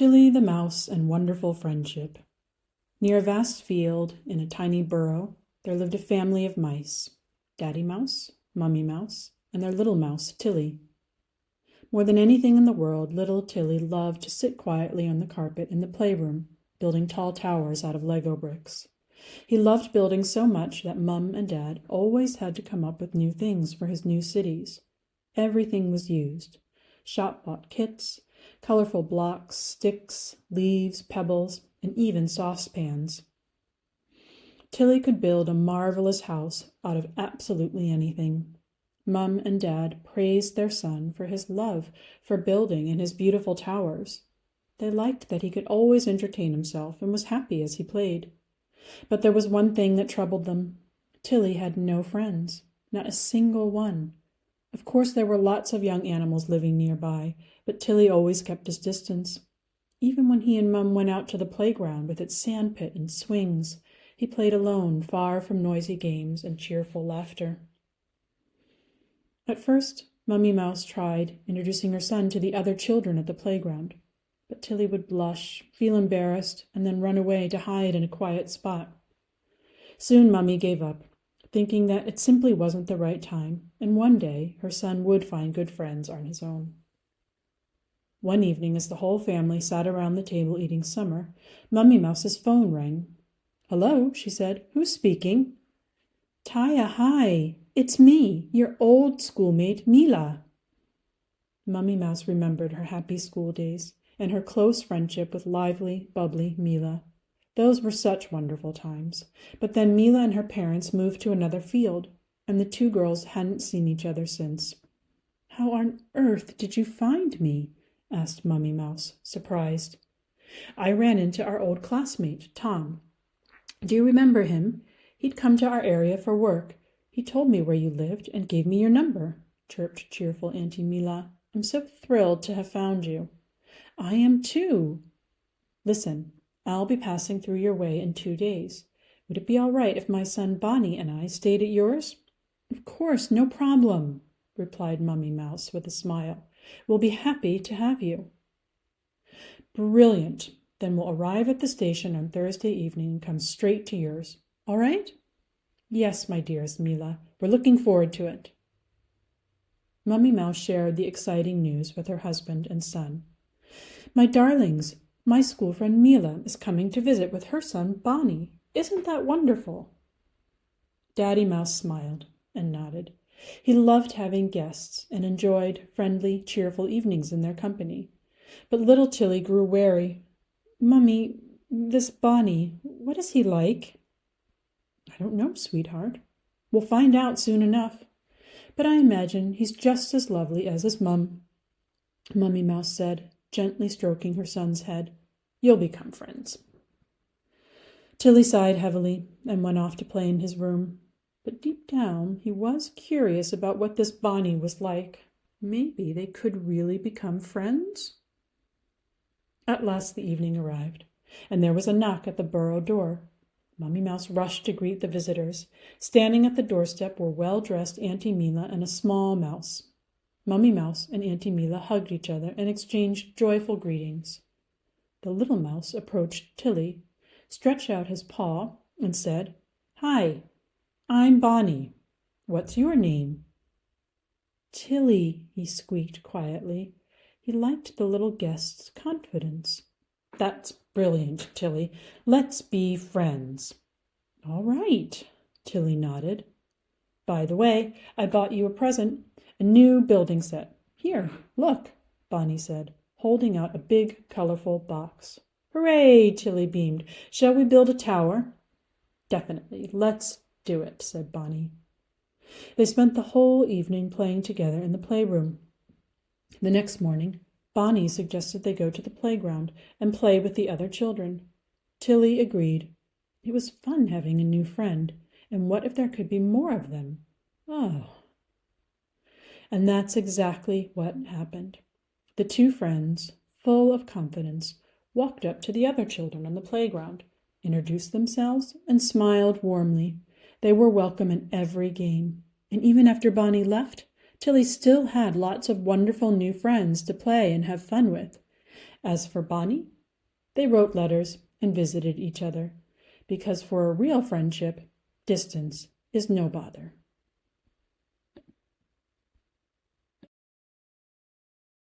Tilly the Mouse and Wonderful Friendship. Near a vast field, in a tiny burrow, there lived a family of mice, Daddy Mouse, Mummy Mouse, and their little mouse, Tilly. More than anything in the world, little Tilly loved to sit quietly on the carpet in the playroom, building tall towers out of Lego bricks. He loved building so much that Mum and Dad always had to come up with new things for his new cities. Everything was used. Shop-bought kits, colorful blocks, sticks, leaves, pebbles, and even saucepans. Tilly could build a marvelous house out of absolutely anything. Mum and Dad praised their son for his love for building and his beautiful towers. They liked that he could always entertain himself and was happy as he played. But there was one thing that troubled them. Tilly had no friends, not a single one. Of course, there were lots of young animals living nearby, but Tilly always kept his distance. Even when he and Mum went out to the playground with its sandpit and swings, he played alone, far from noisy games and cheerful laughter. At first, Mummy Mouse tried introducing her son to the other children at the playground, but Tilly would blush, feel embarrassed, and then run away to hide in a quiet spot. Soon Mummy gave up, thinking that it simply wasn't the right time, and one day her son would find good friends on his own. One evening, as the whole family sat around the table eating summer, Mummy Mouse's phone rang. "Hello," she said. "Who's speaking?" "Taya, hi. It's me, your old schoolmate, Mila." Mummy Mouse remembered her happy school days and her close friendship with lively, bubbly Mila. Those were such wonderful times. But then Mila and her parents moved to another field, and the two girls hadn't seen each other since. "How on earth did you find me?" asked Mummy Mouse, surprised. "I ran into our old classmate, Tom. Do you remember him? He'd come to our area for work. He told me where you lived and gave me your number," chirped cheerful Auntie Mila. "I'm so thrilled to have found you." "I am too." "Listen, I'll be passing through your way in 2 days. Would it be all right if my son Bonnie and I stayed at yours?" "Of course, no problem," replied Mummy Mouse with a smile. "We'll be happy to have you." "Brilliant. Then we'll arrive at the station on Thursday evening and come straight to yours. All right?" "Yes, my dearest Mila. We're looking forward to it." Mummy Mouse shared the exciting news with her husband and son. "My darlings, my school friend Mila is coming to visit with her son Bonnie. Isn't that wonderful?" Daddy Mouse smiled and nodded. He loved having guests and enjoyed friendly, cheerful evenings in their company. But little Tilly grew wary. "Mummy, this Bonnie, what is he like?" "I don't know, sweetheart. We'll find out soon enough. But I imagine he's just as lovely as his mum," Mummy Mouse said, gently stroking her son's head. "You'll become friends." Tilly sighed heavily and went off to play in his room. But deep down, he was curious about what this Bonnie was like. Maybe they could really become friends? At last the evening arrived, and there was a knock at the burrow door. Mummy Mouse rushed to greet the visitors. Standing at the doorstep were well-dressed Auntie Mila and a small mouse. Mummy Mouse and Auntie Mila hugged each other and exchanged joyful greetings. The little mouse approached Tilly, stretched out his paw, and said, "Hi, I'm Bonnie. What's your name?" "Tilly," he squeaked quietly. He liked the little guest's confidence. "That's brilliant, Tilly. Let's be friends." "All right," Tilly nodded. "By the way, I bought you a present, a new building set. Here, look," Bonnie said, holding out a big, colorful box. "Hooray!" Tilly beamed. "Shall we build a tower?" "Definitely. Let's do it," said Bonnie. They spent the whole evening playing together in the playroom. The next morning, Bonnie suggested they go to the playground and play with the other children. Tilly agreed. It was fun having a new friend, and what if there could be more of them? Oh. And that's exactly what happened. The two friends, full of confidence, walked up to the other children on the playground, introduced themselves, and smiled warmly. They were welcome in every game, and even after Bonnie left, Tilly still had lots of wonderful new friends to play and have fun with. As for Bonnie, they wrote letters and visited each other, because for a real friendship, distance is no bother.